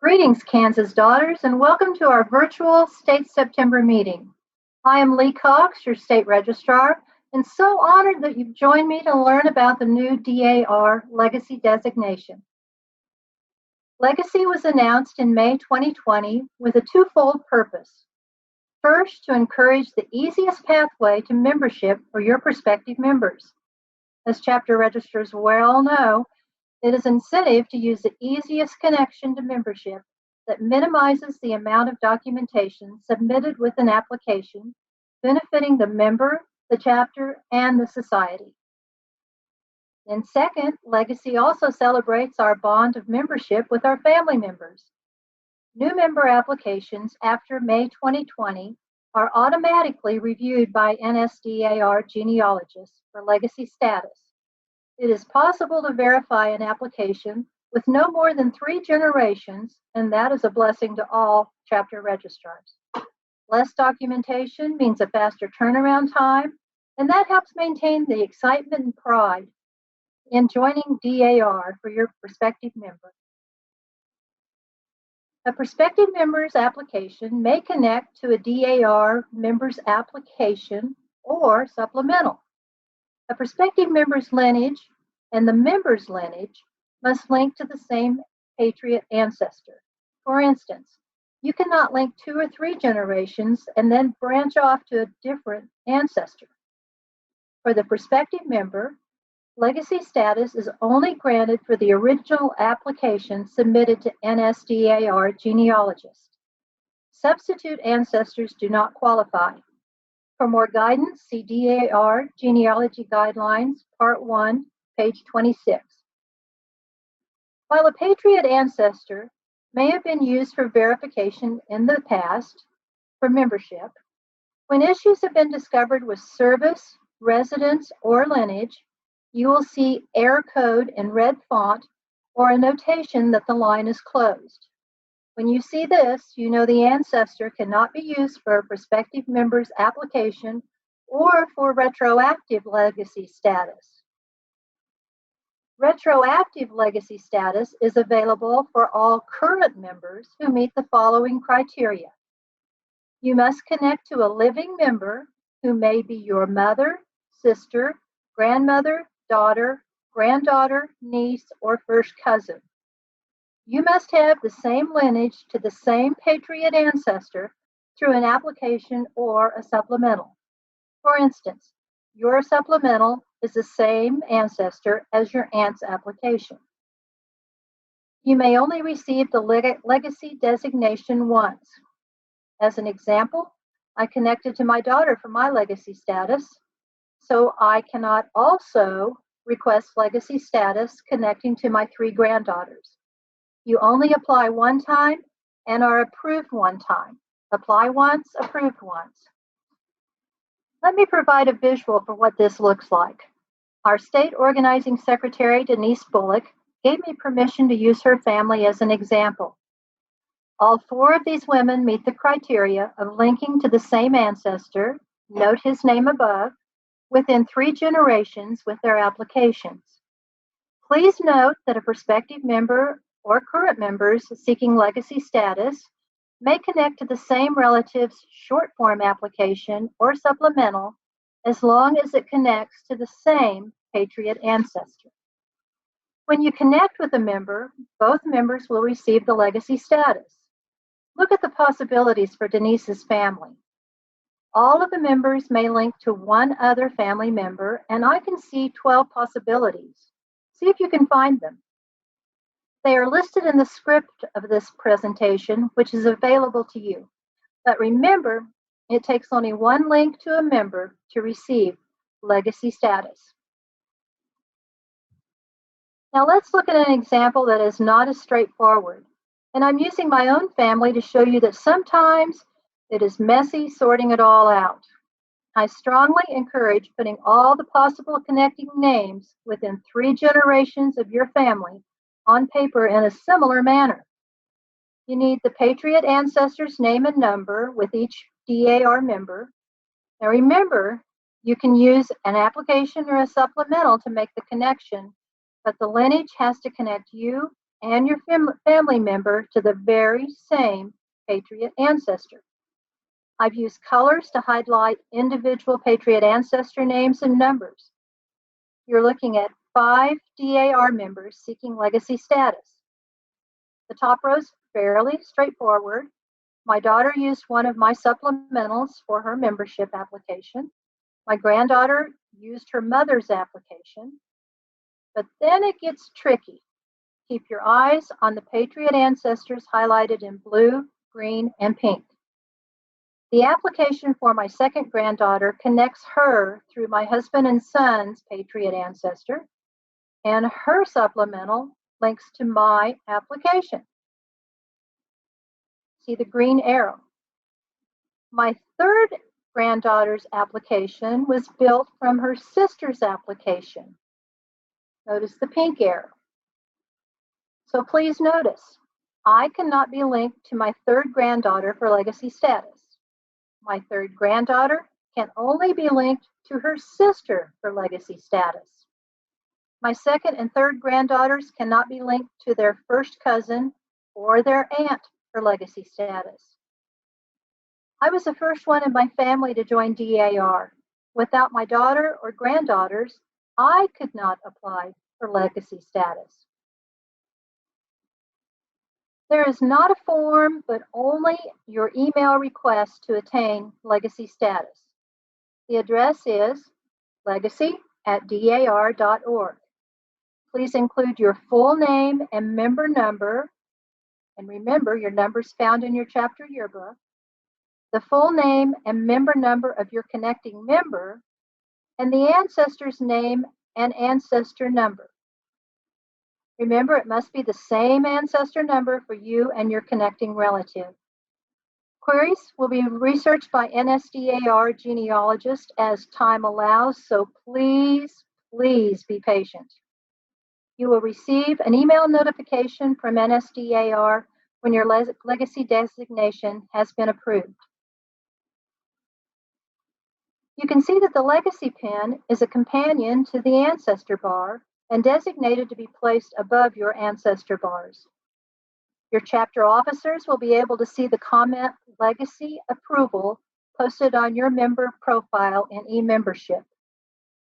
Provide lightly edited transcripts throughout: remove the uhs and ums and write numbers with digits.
Greetings, Kansas daughters, and welcome to our virtual State September meeting. I am Lee Cox, your state registrar, and so honored that you've joined me to learn about the new DAR Legacy designation. Legacy was announced in May 2020 with a twofold purpose. First, to encourage the easiest pathway to membership for your prospective members. As chapter registrars well know, it is incentive to use the easiest connection to membership that minimizes the amount of documentation submitted with an application, benefiting the member, the chapter, and the society. And second, Legacy also celebrates our bond of membership with our family members. New member applications after May 2020 are automatically reviewed by NSDAR genealogists for legacy status. It is possible to verify an application with no more than 3 generations, and that is a blessing to all chapter registrars. Less documentation means a faster turnaround time, and that helps maintain the excitement and pride in joining DAR for your prospective member. A prospective member's application may connect to a DAR member's application or supplemental. A prospective member's lineage and the member's lineage must link to the same patriot ancestor. For instance, you cannot link 2 or 3 generations and then branch off to a different ancestor. For the prospective member, legacy status is only granted for the original application submitted to NSDAR genealogists. Substitute ancestors do not qualify. For more guidance, see DAR Genealogy Guidelines, Part 1, page 26. While a patriot ancestor may have been used for verification in the past for membership, when issues have been discovered with service, residence, or lineage, you will see error code in red font or a notation that the line is closed. When you see this, you know the ancestor cannot be used for a prospective member's application or for retroactive legacy status. Retroactive legacy status is available for all current members who meet the following criteria. You must connect to a living member who may be your mother, sister, grandmother, daughter, granddaughter, niece, or first cousin. You must have the same lineage to the same patriot ancestor through an application or a supplemental. For instance, your supplemental is the same ancestor as your aunt's application. You may only receive the legacy designation once. As an example, I connected to my daughter for my legacy status, so I cannot also request legacy status connecting to my 3 granddaughters. You only apply one time and are approved one time. Apply once, approved once. Let me provide a visual for what this looks like. Our state organizing secretary, Denise Bullock, gave me permission to use her family as an example. All 4 of these women meet the criteria of linking to the same ancestor, note his name above, within 3 generations with their applications. Please note that a prospective member or current members seeking legacy status may connect to the same relative's short form application or supplemental as long as it connects to the same patriot ancestor. When you connect with a member, both members will receive the legacy status. Look at the possibilities for Denise's family. All of the members may link to one other family member, and I can see 12 possibilities. See if you can find them. They are listed in the script of this presentation, which is available to you. But remember, it takes only one link to a member to receive legacy status. Now let's look at an example that is not as straightforward. And I'm using my own family to show you that sometimes it is messy sorting it all out. I strongly encourage putting all the possible connecting names within 3 generations of your family on paper in a similar manner. You need the patriot ancestor's name and number with each DAR member. Now remember, you can use an application or a supplemental to make the connection, but the lineage has to connect you and your family member to the very same Patriot ancestor. I've used colors to highlight individual Patriot ancestor names and numbers. You're looking at 5 DAR members seeking legacy status. The top row is fairly straightforward. My daughter used one of my supplementals for her membership application. My granddaughter used her mother's application. But then it gets tricky. Keep your eyes on the Patriot ancestors highlighted in blue, green, and pink. The application for my second granddaughter connects her through my husband and son's Patriot ancestor, and her supplemental links to my application. See the green arrow. My third granddaughter's application was built from her sister's application. Notice the pink arrow. So please notice, I cannot be linked to my third granddaughter for legacy status. My third granddaughter can only be linked to her sister for legacy status. My second and third granddaughters cannot be linked to their first cousin or their aunt for legacy status. I was the first one in my family to join DAR. Without my daughter or granddaughters, I could not apply for legacy status. There is not a form, but only your email request to attain legacy status. The address is legacy@dar.org. Please include your full name and member number, and remember your number's found in your chapter yearbook, the full name and member number of your connecting member, and the ancestor's name and ancestor number. Remember, it must be the same ancestor number for you and your connecting relative. Queries will be researched by NSDAR genealogists as time allows, so please be patient. You will receive an email notification from NSDAR when your legacy designation has been approved. You can see that the legacy pin is a companion to the ancestor bar and designated to be placed above your ancestor bars. Your chapter officers will be able to see the comment legacy approval posted on your member profile in eMembership.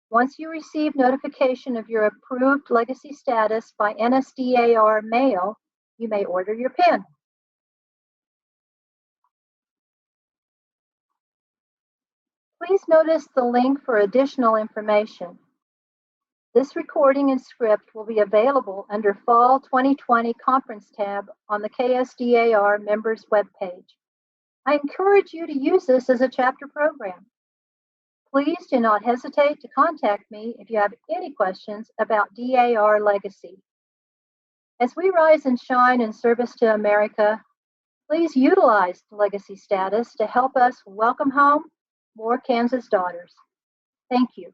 Once you receive notification of your approved legacy status by NSDAR mail, you may order your pin. Please notice the link for additional information. This recording and script will be available under Fall 2020 Conference tab on the KSDAR members webpage. I encourage you to use this as a chapter program. Please do not hesitate to contact me if you have any questions about DAR legacy. As we rise and shine in service to America, please utilize the legacy status to help us welcome home more Kansas daughters. Thank you.